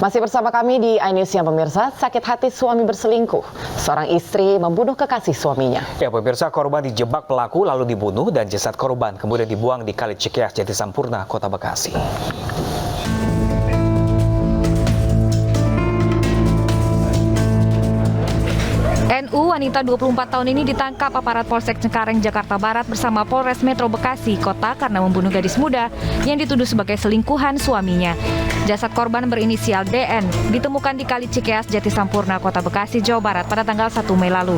Masih bersama kami di iNews yang pemirsa, sakit hati suami berselingkuh. Seorang istri membunuh kekasih suaminya. Ya pemirsa, korban dijebak pelaku lalu dibunuh dan jasad korban kemudian dibuang di Kali Cikeas, Jatisampurna, Kota Bekasi. NU wanita 24 tahun ini ditangkap aparat Polsek Cengkareng, Jakarta Barat bersama Polres Metro Bekasi Kota karena membunuh gadis muda yang dituduh sebagai selingkuhan suaminya. Jasad korban berinisial DN ditemukan di Kali Cikeas, Jatisampurna, Kota Bekasi, Jawa Barat pada tanggal 1 Mei lalu.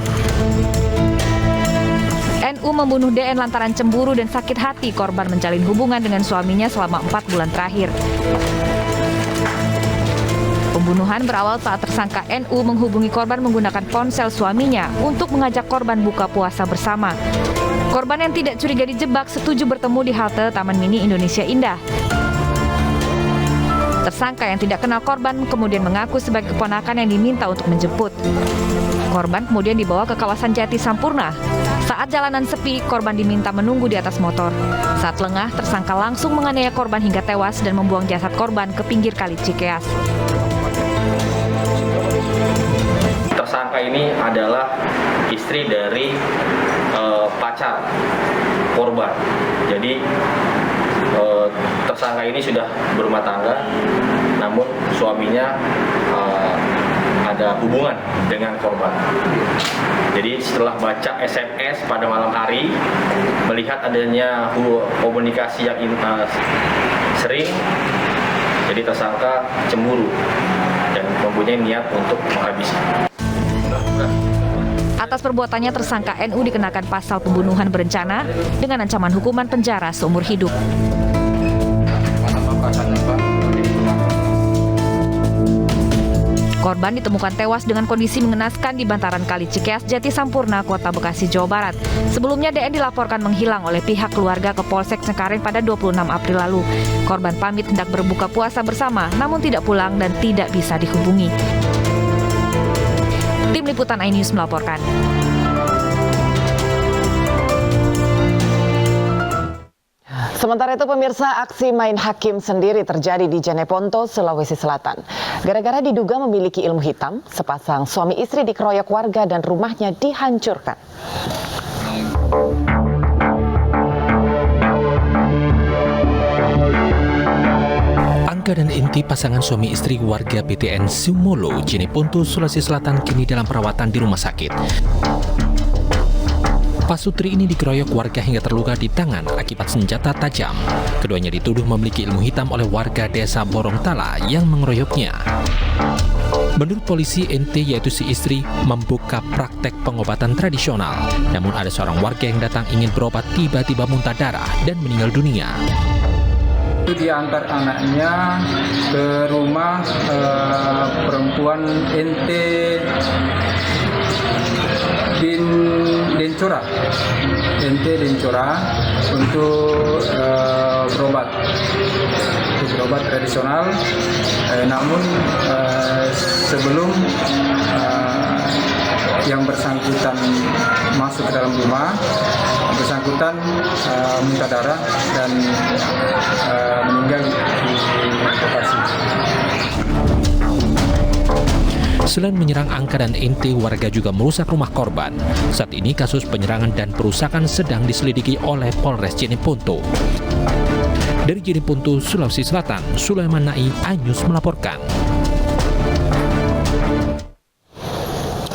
NU membunuh DN lantaran cemburu dan sakit hati korban menjalin hubungan dengan suaminya selama 4 bulan terakhir. Pembunuhan berawal saat tersangka NU menghubungi korban menggunakan ponsel suaminya untuk mengajak korban buka puasa bersama. Korban yang tidak curiga dijebak setuju bertemu di halte Taman Mini Indonesia Indah. Tersangka yang tidak kenal korban kemudian mengaku sebagai keponakan yang diminta untuk menjemput. Korban kemudian dibawa ke kawasan Jatisampurna. Saat jalanan sepi, korban diminta menunggu di atas motor. Saat lengah, tersangka langsung menganiaya korban hingga tewas dan membuang jasad korban ke pinggir Kali Cikeas. Tersangka ini adalah istri dari pacar korban. Jadi tersangka ini sudah berumah tangga, namun suaminya ada hubungan dengan korban. Jadi setelah baca SMS pada malam hari, melihat adanya komunikasi yang sering, jadi tersangka cemburu dan mempunyai niat untuk menghabisi. Atas perbuatannya tersangka NU dikenakan pasal pembunuhan berencana dengan ancaman hukuman penjara seumur hidup. Korban ditemukan tewas dengan kondisi mengenaskan di bantaran Kali Cikeas, Jatisampurna, Kota Bekasi, Jawa Barat. Sebelumnya DN dilaporkan menghilang oleh pihak keluarga ke Polsek Cengkareng pada 26 April lalu. Korban pamit hendak berbuka puasa bersama, namun tidak pulang dan tidak bisa dihubungi. Tim Liputan iNews melaporkan. Sementara itu pemirsa, aksi main hakim sendiri terjadi di Jeneponto, Sulawesi Selatan. Gara-gara diduga memiliki ilmu hitam, sepasang suami istri dikeroyok warga dan rumahnya dihancurkan. Angga dan inti pasangan suami istri warga PTN Sumolo, Jeneponto, Sulawesi Selatan kini dalam perawatan di rumah sakit. Pasutri ini dikeroyok warga hingga terluka di tangan akibat senjata tajam. Keduanya dituduh memiliki ilmu hitam oleh warga desa Borongtala yang mengeroyoknya. Menurut polisi, NT yaitu si istri membuka praktek pengobatan tradisional. Namun ada seorang warga yang datang ingin berobat tiba-tiba muntah darah dan meninggal dunia. Diantar anaknya ke rumah perempuan NT Dencora untuk berobat tradisional. Namun sebelum yang bersangkutan masuk ke dalam rumah, bersangkutan muntah darah dan meninggal di lokasi. Selain menyerang Angka dan NT, warga juga merusak rumah korban. Saat ini kasus penyerangan dan perusakan sedang diselidiki oleh Polres Jeneponto. Dari Jeneponto, Sulawesi Selatan, Sulaiman Nai, iNews melaporkan.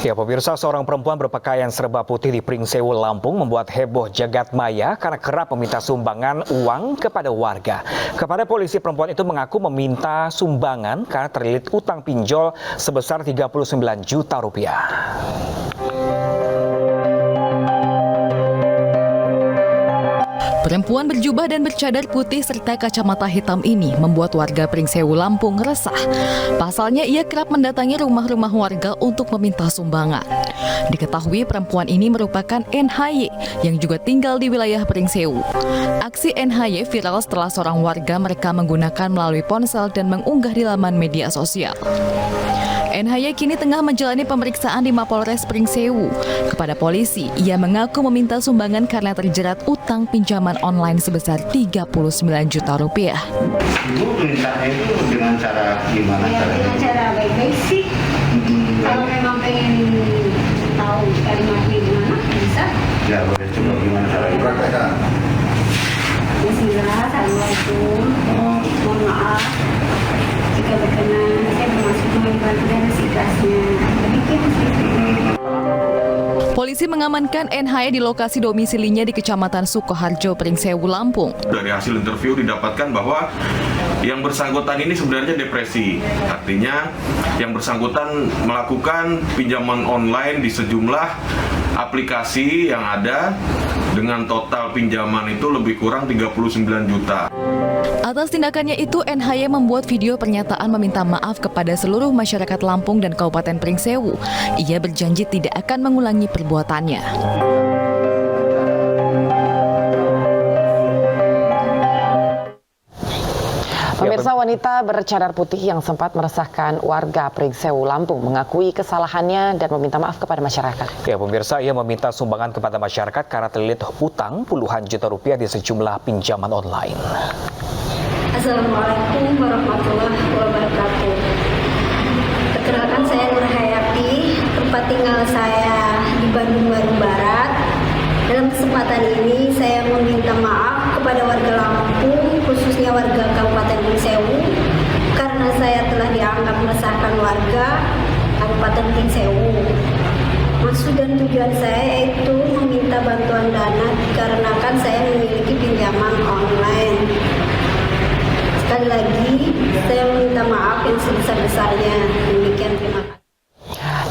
Ya pemirsa, seorang perempuan berpakaian serba putih di Pringsewu, Lampung membuat heboh jagat maya karena kerap meminta sumbangan uang kepada warga. Kepada polisi, perempuan itu mengaku meminta sumbangan karena terlilit utang pinjol sebesar 39 juta rupiah. Perempuan berjubah dan bercadar putih serta kacamata hitam ini membuat warga Pringsewu, Lampung resah. Pasalnya ia kerap mendatangi rumah-rumah warga untuk meminta sumbangan. Diketahui perempuan ini merupakan NHY yang juga tinggal di wilayah Pringsewu. Aksi NHY viral setelah seorang warga mereka menggunakan melalui ponsel dan mengunggah di laman media sosial. NHY kini tengah menjalani pemeriksaan di Mapolres Pringsewu. Kepada polisi, ia mengaku meminta sumbangan karena terjerat utang pinjaman online sebesar Rp39 juta. Ibu perintahnya itu dengan cara gimana? Ya, dengan cara baik-baik sih. Kalau memang pengen tahu kalimatnya gimana, bisa. Ya, boleh coba gimana caranya? Bismillah, Assalamualaikum. Mohon maaf jika berkenan saya bermaksud membantu dan ikhlasnya. Demikian sih. Polisi mengamankan NHY di lokasi domisilinya di Kecamatan Sukoharjo, Pringsewu, Lampung. Dari hasil interview didapatkan bahwa yang bersangkutan ini sebenarnya depresi. Artinya yang bersangkutan melakukan pinjaman online di sejumlah aplikasi yang ada dengan total pinjaman itu lebih kurang 39 juta. Atas tindakannya itu, NHY membuat video pernyataan meminta maaf kepada seluruh masyarakat Lampung dan Kabupaten Pringsewu. Ia berjanji tidak akan mengulangi perbuatannya. Pemirsa, wanita bercadar putih yang sempat meresahkan warga Pringsewu, Lampung mengakui kesalahannya dan meminta maaf kepada masyarakat. Ya, pemirsa, ia meminta sumbangan kepada masyarakat karena terlilit hutang puluhan juta rupiah di sejumlah pinjaman online. Assalamualaikum warahmatullahi wabarakatuh. Perkenalkan, saya Nur Hayati, tempat tinggal saya di Bandung Barat. Dalam kesempatan ini saya meminta maaf kepada warga Lampung, khususnya warga Kabupaten Pringsewu, karena saya telah dianggap meresahkan warga Kabupaten Pringsewu. Maksud dan tujuan saya yaitu meminta bantuan dana dikarenakan saya memiliki pinjaman online. Sekali lagi, saya meminta maaf yang sebesar-besarnya. Demikian, terima kasih.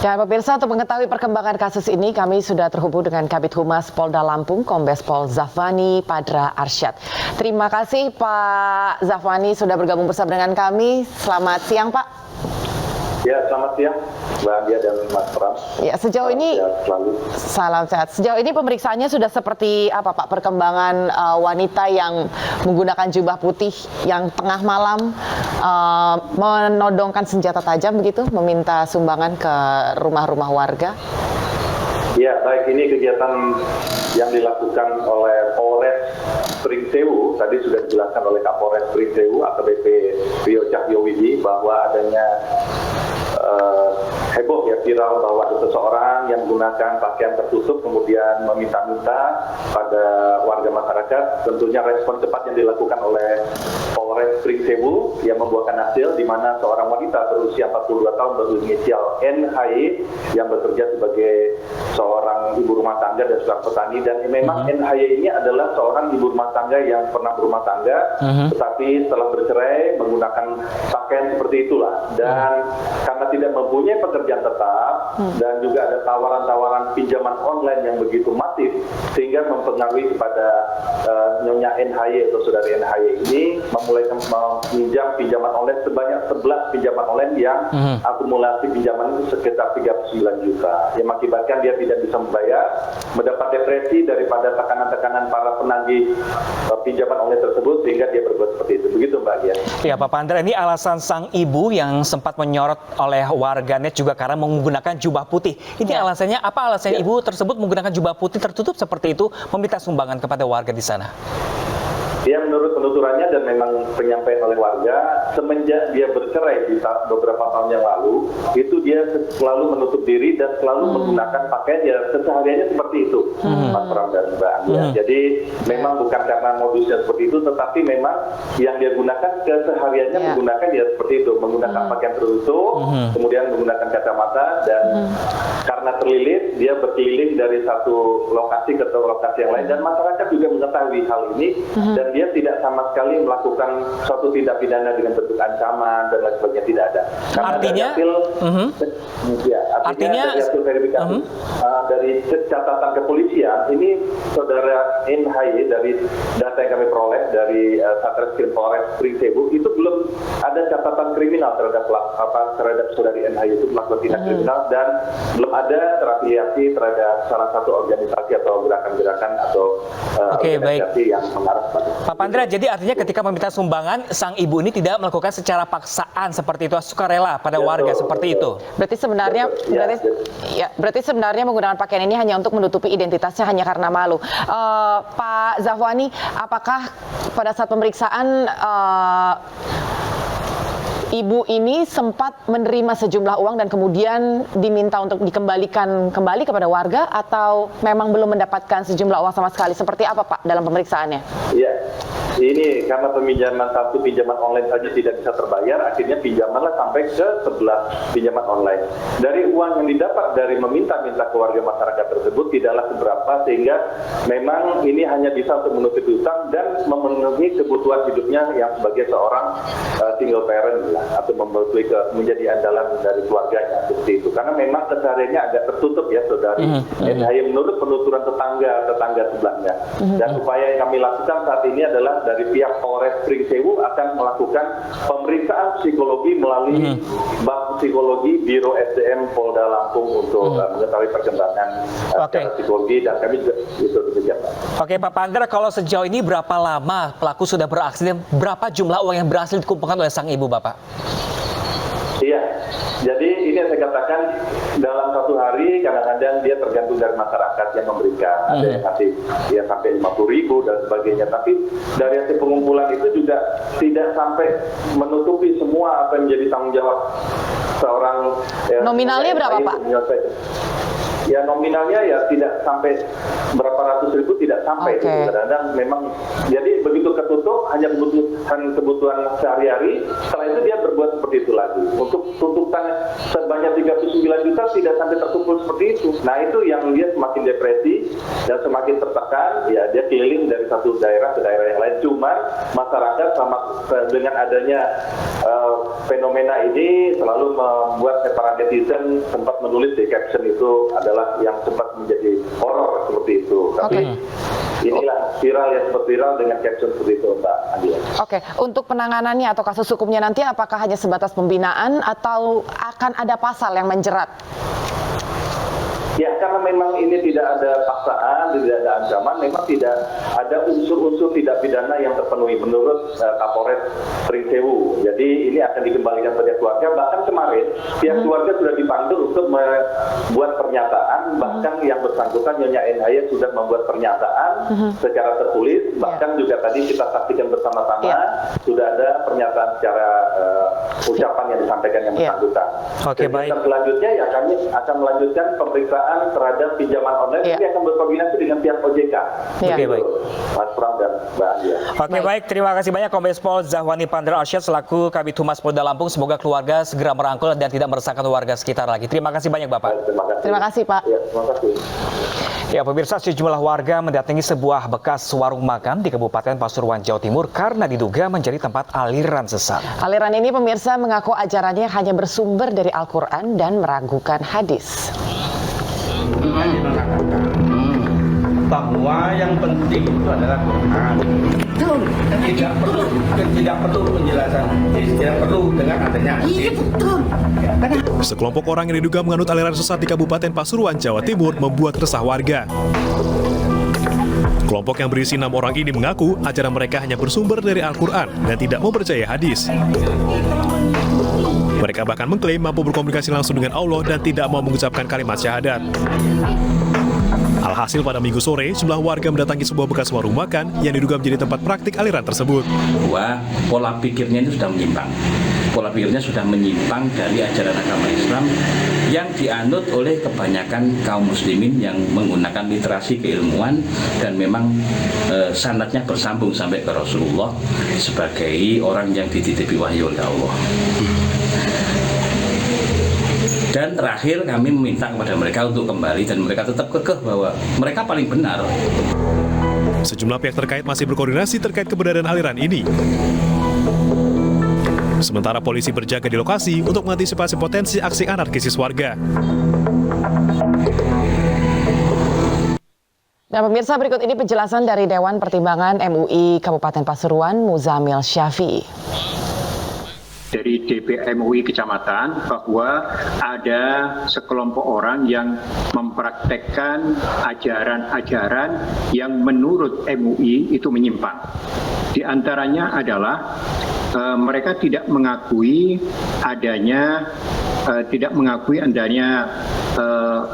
Dan pemirsa, untuk mengetahui perkembangan kasus ini, kami sudah terhubung dengan Kabid Humas Polda Lampung, Kombes Pol Zafani Padra Arsyad. Terima kasih Pak Zafani sudah bergabung bersama dengan kami. Selamat siang Pak. Ya, selamat siang Mbak Dia dan Mas Pram. Ya, sejauh ini salam sehat. Sejauh ini pemeriksaannya sudah seperti apa Pak? Perkembangan wanita yang menggunakan jubah putih yang tengah malam menodongkan senjata tajam begitu, meminta sumbangan ke rumah-rumah warga. Ya, baik, ini kegiatan yang dilakukan oleh Polres Pringsewu. Tadi sudah dijelaskan oleh Kapolres Pringsewu AKBP Rio Cahyowidi bahwa adanya heboh ya, viral bahwa ada seseorang yang menggunakan pakaian tertutup kemudian meminta-minta pada warga masyarakat. Tentunya respon cepat yang dilakukan oleh Polres Pringsewu yang membuahkan hasil di mana seorang wanita berusia 42 tahun berinisial NHY yang bekerja sebagai seorang ibu rumah tangga dan seorang petani, dan memang NHY ini adalah seorang ibu rumah tangga yang pernah berumah tangga tetapi setelah bercerai menggunakan pakaian seperti itulah, dan karena tidak mempunyai pekerjaan tetap dan juga ada tawaran-tawaran pinjaman online yang begitu masif sehingga mempengaruhi kepada Nyonya NHY atau saudari NHY ini memulai meminjam pinjaman online sebanyak 11 pinjaman online yang akumulasi pinjaman itu sekitar 39 juta yang mengakibatkan dia tidak bisa membayar, mendapat depresi daripada tekanan-tekanan para penagih pinjaman online tersebut sehingga dia berbuat seperti itu. Begitu Mbak Gia. Ya Pak Pandra, ini alasan sang ibu yang sempat menyorot oleh warganet juga karena menggunakan jubah putih. Ini alasannya apa? Alasannya ibu tersebut menggunakan jubah putih tertutup seperti itu meminta sumbangan kepada warga di sana? Ya, menurut penuturannya dan memang penyampaian oleh warga, semenjak dia bercerai di beberapa tahun yang lalu, itu dia selalu menutup diri dan selalu menggunakan pakaian ya kesehariannya seperti itu, Mas Pram dan Mbak Anggia. Jadi memang bukan karena modusnya seperti itu, tetapi memang yang dia gunakan kesehariannya menggunakan ya seperti itu, menggunakan pakaian tertutup, kemudian menggunakan kacamata, dan karena terlilit, dia berkeliling dari satu lokasi ke lokasi yang lain, dan masyarakat juga mengetahui hal ini, dan dia tidak sama sekali melakukan suatu tindak pidana dengan bentuk ancaman dan lain sebagainya, tidak ada. Karena artinya, artinya dari hasil verifikasi dari catatan kepolisian ini saudara NHY dari data yang kami peroleh dari Satreskrim Polres Pringsewu itu belum ada catatan kriminal terhadap saudari NHY itu melakukan tindak kriminal, dan belum ada terafiliasi terhadap salah satu organisasi atau gerakan-gerakan atau organisasi yang mengarah pada Pak Pandra, jadi artinya ketika meminta sumbangan, sang ibu ini tidak melakukan secara paksaan seperti itu, sukarela pada warga seperti itu. Berarti sebenarnya menggunakan pakaian ini hanya untuk menutupi identitasnya hanya karena malu. Pak Zahwani, apakah pada saat pemeriksaan ibu ini sempat menerima sejumlah uang dan kemudian diminta untuk dikembalikan kembali kepada warga, atau memang belum mendapatkan sejumlah uang sama sekali? Seperti apa, Pak, dalam pemeriksaannya? Iya, ini karena pinjaman online saja tidak bisa terbayar, akhirnya pinjamanlah sampai ke 11 pinjaman online. Dari uang yang didapat dari meminta-minta ke warga masyarakat tersebut tidaklah seberapa, sehingga memang ini hanya bisa untuk menutupi utang dan memenuhi kebutuhan hidupnya yang sebagai seorang single parent atau menjadi andalan dari keluarganya seperti itu. Karena memang kesehariannya agak tertutup ya, saudari. Hanya menurut penuturan tetangga sebelahnya. Dan upaya yang kami lakukan saat ini adalah dari pihak Polres Pringsewu akan melakukan pemeriksaan psikologi melalui Bank Psikologi Biro SDM Polda Lampung untuk mengetahui perkembangan psikologi, dan kami juga itu demikian. Oke, Pak Pandra, kalau sejauh ini berapa lama pelaku sudah beraksi dan berapa jumlah uang yang berhasil dikumpulkan oleh sang ibu, Bapak? Iya, jadi ini yang saya katakan, dalam satu hari kadang-kadang dia tergantung dari masyarakat yang memberikan. Ada yang kasih ya sampai 50.000 dan sebagainya. Tapi dari hasil pengumpulan itu juga tidak sampai menutupi semua apa yang menjadi tanggung jawab seorang. Nominalnya berapa, Pak? Ya nominalnya ya tidak sampai berapa ratus ribu, tidak sampai. Kadang-kadang memang jadi begitu ketutup hanya kebutuhan sehari-hari, setelah itu dia berbuat seperti itu lagi. Untuk tuntutan sebanyak 39 juta tidak sampai terkumpul seperti itu. Nah itu yang dia semakin depresi dan semakin tertekan, ya dia keliling dari satu daerah ke daerah yang lain. Cuma masyarakat dengan adanya fenomena ini selalu membuat para netizen sempat menulis di caption itu adalah yang sempat menjadi horor seperti itu. Tapi inilah viral yang sempat viral dengan caption seperti itu, Mbak Adia. Oke, untuk penanganannya atau kasus hukumnya nanti apakah hanya sebatas pembinaan atau akan ada pasal yang menjerat? Ya, karena memang ini tidak ada paksaan, tidak ada ancaman, memang tidak ada unsur-unsur tidak pidana yang terpenuhi menurut Kapolres Pringsewu. Jadi ini akan dikembalikan pada keluarga. Bahkan kemarin pihak keluarga sudah dipanggil untuk membuat pernyataan. Bahkan yang bersangkutan Nyonya NHY sudah membuat pernyataan secara tertulis. Bahkan juga tadi kita saksikan bersama-sama sudah ada pernyataan secara ucapan yang disampaikan yang bersangkutan. Oke, baik. Selanjutnya ya kami akan melanjutkan pemeriksaan terhadap pinjaman online. Ini akan berkoordinasi dengan pihak OJK. Oke, baik. Mas Pram dan Mbak Adia. Oke, baik. Terima kasih banyak Kombes Pol Zahwani Pandra Arsyad selaku Kabid Humas Polda Lampung. Semoga keluarga segera merangkul dan tidak meresahkan warga sekitar lagi. Terima kasih banyak, Bapak. Terima kasih, Pak. Ya, terima kasih. Ya, pemirsa, sejumlah warga mendatangi sebuah bekas warung makan di Kabupaten Pasuruan, Jawa Timur karena diduga menjadi tempat aliran sesat. Aliran ini, pemirsa, mengaku ajarannya hanya bersumber dari Al-Quran dan meragukan hadis. Bahwa yang penting itu adalah Quran. Tidak perlu penjelasan, tidak perlu dengan adanya hadis. Sekelompok orang yang diduga menganut aliran sesat di Kabupaten Pasuruan, Jawa Timur membuat resah warga. Kelompok yang berisi 6 orang ini mengaku ajaran mereka hanya bersumber dari Al-Quran dan tidak mempercayai hadis. Mereka bahkan mengklaim mampu berkomunikasi langsung dengan Allah dan tidak mau mengucapkan kalimat syahadat. Alhasil pada Minggu sore, sejumlah warga mendatangi sebuah bekas warung makan yang diduga menjadi tempat praktik aliran tersebut. Bahwa pola pikirnya itu sudah menyimpang. Pola pikirnya sudah menyimpang dari ajaran agama Islam yang dianut oleh kebanyakan kaum muslimin yang menggunakan literasi keilmuan dan memang sanadnya bersambung sampai ke Rasulullah sebagai orang yang dititipi wahyu oleh Allah. Dan terakhir kami meminta kepada mereka untuk kembali dan mereka tetap kekeh bahwa mereka paling benar. Sejumlah pihak terkait masih berkoordinasi terkait keberadaan aliran ini. Sementara polisi berjaga di lokasi untuk mengantisipasi potensi aksi anarkisis warga. Nah, pemirsa, berikut ini penjelasan dari Dewan Pertimbangan MUI Kabupaten Pasuruan, Muzamil Syafi'i. Dari DPMUI Kecamatan bahwa ada sekelompok orang yang mempraktekkan ajaran-ajaran yang menurut MUI itu menyimpang. Di antaranya adalah mereka tidak mengakui adanya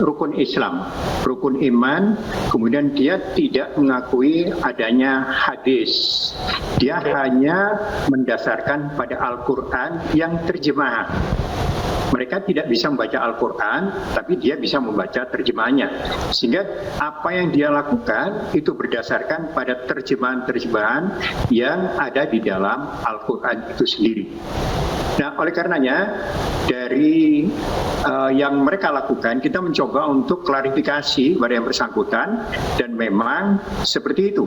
rukun Islam, rukun iman, kemudian dia tidak mengakui adanya hadis. Dia hanya mendasarkan pada Al-Quran yang terjemahan. Mereka tidak bisa membaca Al-Quran, tapi dia bisa membaca terjemahannya. Sehingga apa yang dia lakukan itu berdasarkan pada terjemahan-terjemahan yang ada di dalam Al-Quran itu sendiri. Nah, oleh karenanya dari yang mereka lakukan, kita mencoba untuk klarifikasi pada yang bersangkutan, dan memang seperti itu.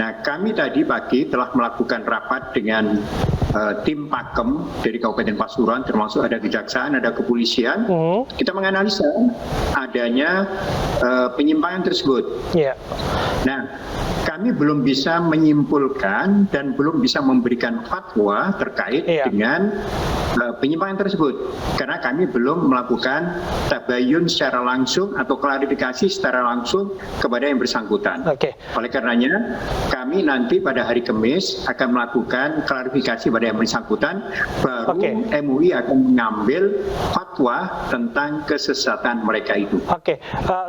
Nah, kami tadi pagi telah melakukan rapat dengan tim Pakem dari Kabupaten Pasuruan, termasuk ada kejaksaan, ada kepolisian. Kita menganalisa adanya penyimpangan tersebut. Nah, kami belum bisa menyimpulkan dan belum bisa memberikan fatwa terkait dengan penyimpangan tersebut, karena kami belum melakukan tabayun secara langsung atau klarifikasi secara langsung kepada yang bersangkutan. Oleh karenanya, kami nanti pada hari Kamis akan melakukan klarifikasi pada yang bersangkutan, baru MUI akan mengambil fatwa tentang kesesatan mereka itu.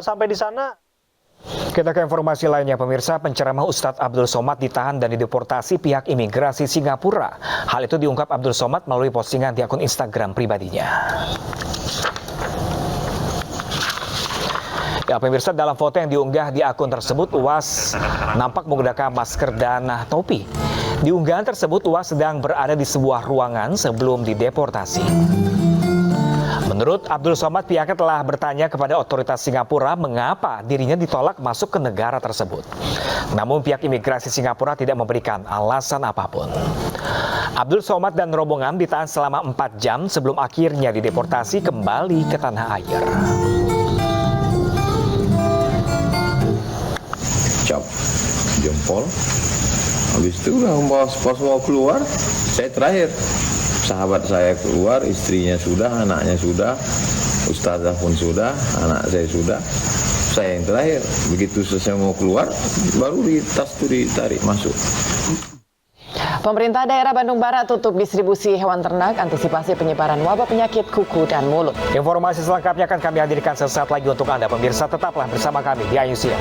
Sampai di sana. Kita ke informasi lainnya, pemirsa. Penceramah Ustadz Abdul Somad ditahan dan dideportasi pihak imigrasi Singapura. Hal itu diungkap Abdul Somad melalui postingan di akun Instagram pribadinya. Ya, pemirsa, dalam foto yang diunggah di akun tersebut, Uwas nampak menggunakan masker dan topi. Di unggahan tersebut, Uwas sedang berada di sebuah ruangan sebelum dideportasi. Menurut Abdul Somad, pihaknya telah bertanya kepada otoritas Singapura mengapa dirinya ditolak masuk ke negara tersebut. Namun pihak imigrasi Singapura tidak memberikan alasan apapun. Abdul Somad dan rombongan ditahan selama 4 jam sebelum akhirnya dideportasi kembali ke tanah air. Cap jempol, habis itu pas mau keluar, saya terakhir. Sahabat saya keluar, istrinya sudah, anaknya sudah, ustazah pun sudah, anak saya sudah, saya yang terakhir. Begitu selesai mau keluar, baru di tas itu ditarik masuk. Pemerintah daerah Bandung Barat tutup distribusi hewan ternak antisipasi penyebaran wabah penyakit kuku dan mulut. Informasi selengkapnya akan kami hadirkan sesaat lagi untuk Anda, pemirsa. Tetaplah bersama kami di Ayu Siang.